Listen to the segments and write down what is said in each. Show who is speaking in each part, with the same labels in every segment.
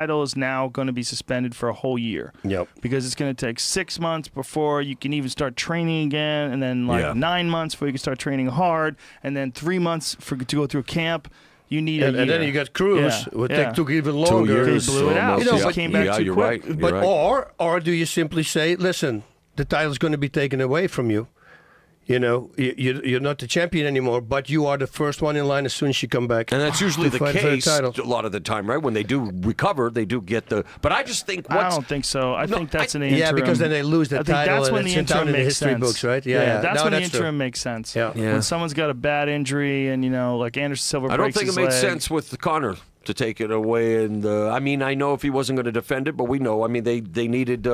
Speaker 1: title is now going to be suspended for a whole year.
Speaker 2: Yep.
Speaker 1: Because it's going to take 6 months before you can even start training again, and then like 9 months before you can start training hard, and then 3 months to go through camp. You need a year.
Speaker 2: And then you got Cruz. It took even
Speaker 3: 2
Speaker 2: years.
Speaker 3: years.
Speaker 1: They blew it out. But came back too quick.
Speaker 3: Right.
Speaker 2: But or do you simply say, listen, the title's going to be taken away from you. You know, you're not the champion anymore, but you are the first one in line as soon as you come back.
Speaker 3: And that's usually the case a lot of the time, right? When they do recover, they do get the... But I just think...
Speaker 1: I don't think so. I think that's an interim.
Speaker 2: Yeah, because then they lose the title.
Speaker 1: I think that's when
Speaker 2: and
Speaker 1: the interim makes sense.
Speaker 2: Books, right? Yeah.
Speaker 1: That's when the interim makes sense.
Speaker 2: Yeah.
Speaker 1: When someone's got a bad injury and, you know, like Anderson Silva breaks
Speaker 3: I don't think it
Speaker 1: his
Speaker 3: made
Speaker 1: leg.
Speaker 3: sense with Conor to take it away. And I mean, I know if he wasn't going to defend it, but we know. I mean, they needed...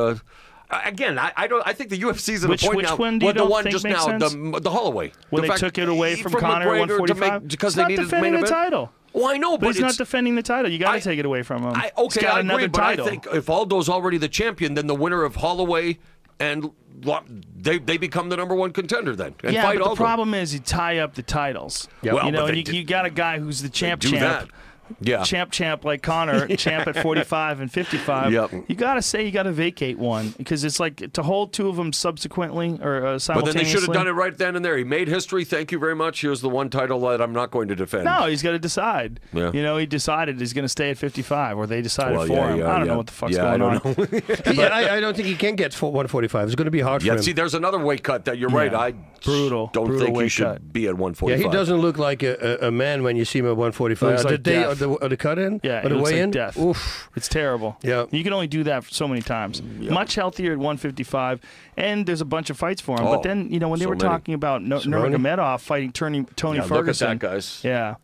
Speaker 3: Again, I think the UFC's at a point now.
Speaker 1: Which one do you don't think makes sense?
Speaker 3: The Holloway.
Speaker 1: When they took it away from Conor at 145?
Speaker 3: Because
Speaker 1: he's
Speaker 3: they
Speaker 1: not
Speaker 3: needed the main
Speaker 1: defending the
Speaker 3: event.
Speaker 1: title.
Speaker 3: Well, I know,
Speaker 1: but he's not defending the title. You got to take it away from him.
Speaker 3: Okay,
Speaker 1: got
Speaker 3: I
Speaker 1: another
Speaker 3: agree, but
Speaker 1: title.
Speaker 3: I think if Aldo's already the champion, then the winner of Holloway and they become the #1 contender then. And
Speaker 1: yeah,
Speaker 3: fight
Speaker 1: but the
Speaker 3: Aldo.
Speaker 1: problem is you tie up the titles.
Speaker 3: Yep. Well,
Speaker 1: you know,
Speaker 3: but
Speaker 1: and you got a guy who's the champ.
Speaker 3: That. Yeah.
Speaker 1: Champ like Conor, champ at 45 and 55.
Speaker 3: Yep.
Speaker 1: You got to say you got to vacate one because it's like to hold two of them subsequently or simultaneously.
Speaker 3: But then they should have done it right then and there. He made history. Thank you very much. Here's the one title that I'm not going to defend.
Speaker 1: No, he's got to decide.
Speaker 3: Yeah.
Speaker 1: You know, he decided he's going to stay at 55, or they decided for him. I don't know what the fuck's going on.
Speaker 2: I don't think he can get 145. It's going to be hard for him.
Speaker 3: See, there's another weight cut that you're right. I
Speaker 1: don't
Speaker 3: think he should be at 145.
Speaker 2: Yeah, he doesn't look like a man when you see him at 145. The cut in?
Speaker 1: Yeah,
Speaker 2: or the
Speaker 1: it looks
Speaker 2: weigh
Speaker 1: like
Speaker 2: in?
Speaker 1: death.
Speaker 2: Oof.
Speaker 1: It's terrible.
Speaker 2: Yeah.
Speaker 1: You can only do that so many times. Much healthier at 155, and there's a bunch of fights for him. But then, you know, when they were talking about Nurmagomedov fighting Tony Ferguson.
Speaker 3: Look at that, guys.
Speaker 1: Yeah.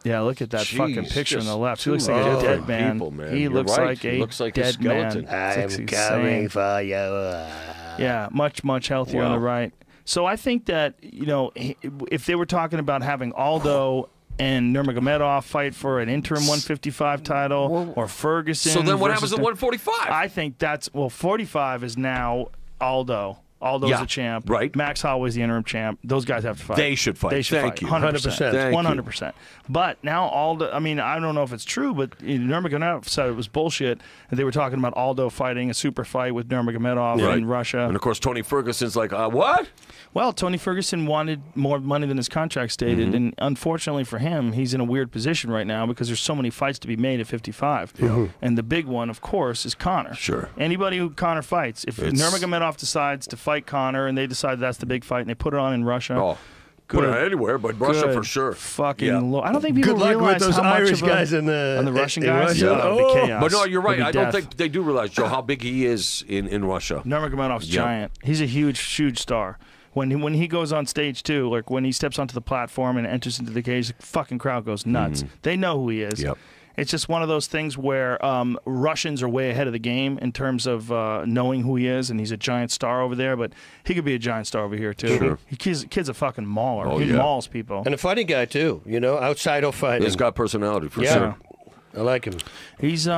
Speaker 1: Yeah, look at that fucking picture on the left. He looks
Speaker 3: like
Speaker 1: a dead man.
Speaker 3: He
Speaker 1: looks like a dead
Speaker 3: skeleton.
Speaker 1: Man.
Speaker 2: I'm coming for you.
Speaker 1: Yeah, much healthier on the right. So I think that, you know, if they were talking about having Aldo and Nurmagomedov fight for an interim 155 title, or Ferguson.
Speaker 3: So then what happens at 145?
Speaker 1: I think 45 is now Aldo. Aldo's the champ.
Speaker 3: Right.
Speaker 1: Max Holloway's the interim champ. Those guys have to fight.
Speaker 3: They should fight.
Speaker 1: They should
Speaker 3: Thank
Speaker 1: fight.
Speaker 3: you.
Speaker 1: 100%.
Speaker 3: Thank
Speaker 1: 100%. But now Aldo, I mean, I don't know if it's true, but Nurmagomedov said it was bullshit. And they were talking about Aldo fighting a super fight with Nurmagomedov in Russia.
Speaker 3: And, of course, Tony Ferguson's like, what?
Speaker 1: Well, Tony Ferguson wanted more money than his contract stated, and unfortunately for him, he's in a weird position right now because there's so many fights to be made at 55. And the big one, of course, is Conor.
Speaker 3: Sure.
Speaker 1: Anybody who Conor fights, if Nurmagomedov decides to fight Conor and they decide that's the big fight and they put it on in Russia,
Speaker 3: put it anywhere, but Russia for sure.
Speaker 1: Fucking I don't think people
Speaker 2: Good luck
Speaker 1: realize
Speaker 2: with those
Speaker 1: how
Speaker 2: Irish
Speaker 1: much
Speaker 2: guys
Speaker 1: on the Russian guys.
Speaker 2: Russia.
Speaker 1: It'd be chaos.
Speaker 3: But no, you're right.
Speaker 1: It'd be
Speaker 3: I don't
Speaker 1: death.
Speaker 3: think they do realize, Joe, how big he is in Russia.
Speaker 1: Nurmagomedov's giant. He's a huge star. When he goes on stage too, like when he steps onto the platform and enters into the cage, the fucking crowd goes nuts. They know who he is.
Speaker 3: Yep.
Speaker 1: It's just one of those things where Russians are way ahead of the game in terms of knowing who he is, and he's a giant star over there, but he could be a giant star over here too.
Speaker 3: Sure.
Speaker 1: Kid's a fucking mauler. He mauls people.
Speaker 2: And a fighting guy too, you know, outside of fighting.
Speaker 3: He's got personality for sure.
Speaker 2: I like him.
Speaker 1: He's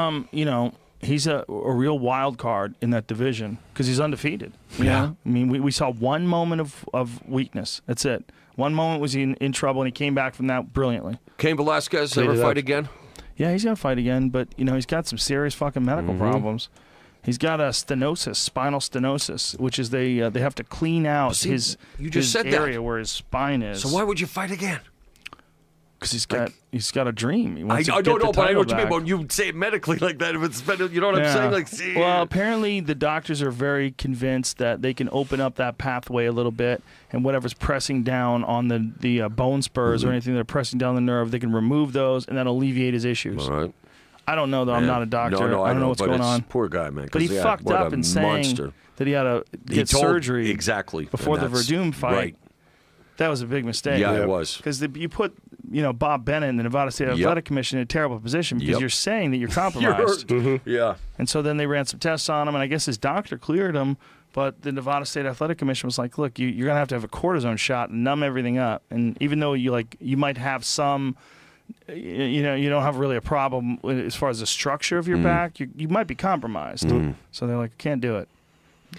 Speaker 1: he's a real wild card in that division because he's undefeated.
Speaker 3: Yeah.
Speaker 1: I mean, we saw one moment of weakness. That's it. One moment was he in trouble, and he came back from that brilliantly.
Speaker 3: Cain Velasquez ever fight again?
Speaker 1: Yeah, he's going to fight again, but, you know, he's got some serious fucking medical problems. He's got a stenosis, spinal stenosis, which is they have to clean out his area where his spine is.
Speaker 3: So why would you fight again?
Speaker 1: Because he's got a dream. He wants to
Speaker 3: I don't
Speaker 1: get
Speaker 3: know,
Speaker 1: the
Speaker 3: but I know
Speaker 1: title
Speaker 3: what you mean.
Speaker 1: back.
Speaker 3: But you say it medically like that, if it's you know what I'm saying? Like, see,
Speaker 1: well, apparently the doctors are very convinced that they can open up that pathway a little bit, and whatever's pressing down on the bone spurs or anything that are pressing down the nerve, they can remove those, and that'll alleviate his issues.
Speaker 3: All right.
Speaker 1: I don't know, though. I'm not a doctor.
Speaker 3: No,
Speaker 1: I don't know what's going on.
Speaker 3: Poor guy, man.
Speaker 1: But he fucked up in saying that he had to get surgery before the Verdum fight.
Speaker 3: Right.
Speaker 1: That was a big mistake.
Speaker 3: Yeah, it was.
Speaker 1: Because you put, Bob Bennett in the Nevada State Athletic Commission in a terrible position because you're saying that you're compromised.
Speaker 3: Yeah.
Speaker 1: And so then they ran some tests on him, and I guess his doctor cleared him, but the Nevada State Athletic Commission was like, look, you're going to have a cortisone shot and numb everything up. And even though you might have some, you don't have really a problem as far as the structure of your back, you might be compromised. So they're like, I can't do it.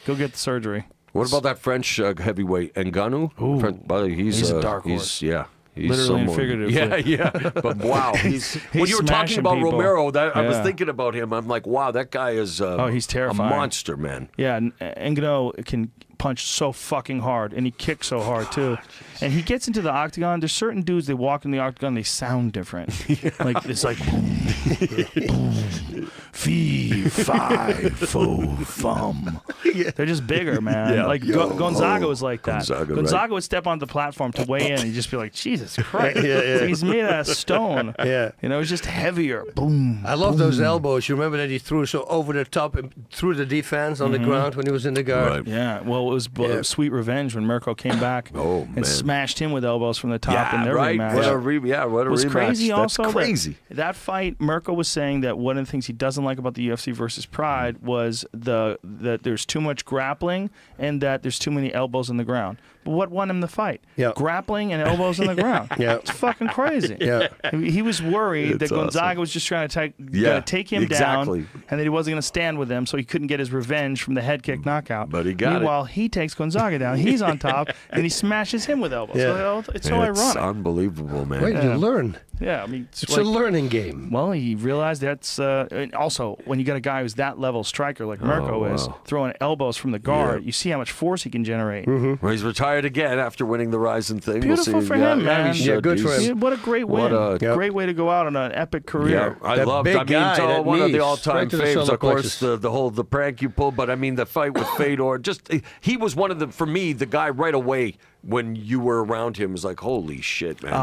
Speaker 1: Go get the surgery.
Speaker 3: What about that French heavyweight Ngannou?
Speaker 1: He's a dark horse.
Speaker 3: He's
Speaker 1: Literally and figuratively.
Speaker 3: Yeah. But wow,
Speaker 1: He's
Speaker 3: when you were talking
Speaker 1: smashing
Speaker 3: about
Speaker 1: people.
Speaker 3: Romero, I was
Speaker 1: Yeah.
Speaker 3: thinking about him. I'm like, wow, that guy is
Speaker 1: he's terrifying.
Speaker 3: a monster, man.
Speaker 1: Yeah, Ngannou can punch so fucking hard, and he kicks so hard too. And he gets into the octagon. There's certain dudes, they walk in the octagon, they sound different. Like it's like fee, fi, fo, fum. They're just bigger, man.
Speaker 3: Yeah.
Speaker 1: Like Gonzaga was like that.
Speaker 3: Gonzaga,
Speaker 1: would step onto the platform to weigh in, and he'd just be like, Jesus Christ.
Speaker 2: Yeah.
Speaker 1: It's like he's made out of stone.
Speaker 2: Yeah.
Speaker 1: You know, it's just heavier. Boom.
Speaker 2: I love those elbows. You remember that he threw so over the top and through the defense on the ground when he was in the guard?
Speaker 3: Right.
Speaker 1: Yeah, well, it was sweet revenge when Mirko came back and smashed him with elbows from the top in their rematch.
Speaker 3: What a rematch.
Speaker 1: Was crazy
Speaker 3: That's
Speaker 1: also
Speaker 3: crazy.
Speaker 1: That fight, Mirko was saying that one of the things he doesn't like about the UFC versus Pride was that there's too much grappling and that there's too many elbows in the ground. But what won him the fight?
Speaker 2: Yeah.
Speaker 1: Grappling and elbows in the ground.
Speaker 2: Yeah.
Speaker 1: It's fucking crazy.
Speaker 2: Yeah.
Speaker 1: He was worried that Gonzaga was just trying to take him down and that he wasn't going to stand with him, so he couldn't get his revenge from the head kick knockout.
Speaker 3: But he got it.
Speaker 1: Meanwhile, he takes Gonzaga down. He's on top, and he smashes him with elbows.
Speaker 2: Yeah.
Speaker 1: So it's so ironic.
Speaker 3: It's unbelievable, man.
Speaker 2: Where did you learn?
Speaker 1: Yeah, I mean,
Speaker 2: It's a learning game.
Speaker 1: well, he realized that's and also when you got a guy who's that level striker like Mirko is throwing elbows from the guard, you see how much force he can generate.
Speaker 3: Well, he's retired again after winning the Rising thing.
Speaker 1: Beautiful
Speaker 3: we'll see.
Speaker 1: for him, man.
Speaker 3: he
Speaker 2: Yeah,
Speaker 3: should.
Speaker 2: good for him.
Speaker 1: Yeah, what a great win!
Speaker 3: What a-
Speaker 1: Great way to go out on an epic
Speaker 3: Yeah,
Speaker 1: career.
Speaker 3: I
Speaker 2: That
Speaker 3: loved.
Speaker 2: big
Speaker 3: I mean,
Speaker 2: guy, that
Speaker 3: one of the
Speaker 2: knees,
Speaker 3: all-time
Speaker 2: right to the
Speaker 3: faves.
Speaker 2: solar
Speaker 3: Of course,
Speaker 2: plexus.
Speaker 3: the prank you pulled, but I mean the fight with Fedor. Just he was one of the, for me, the guy right away when you were around him was like, holy shit, man.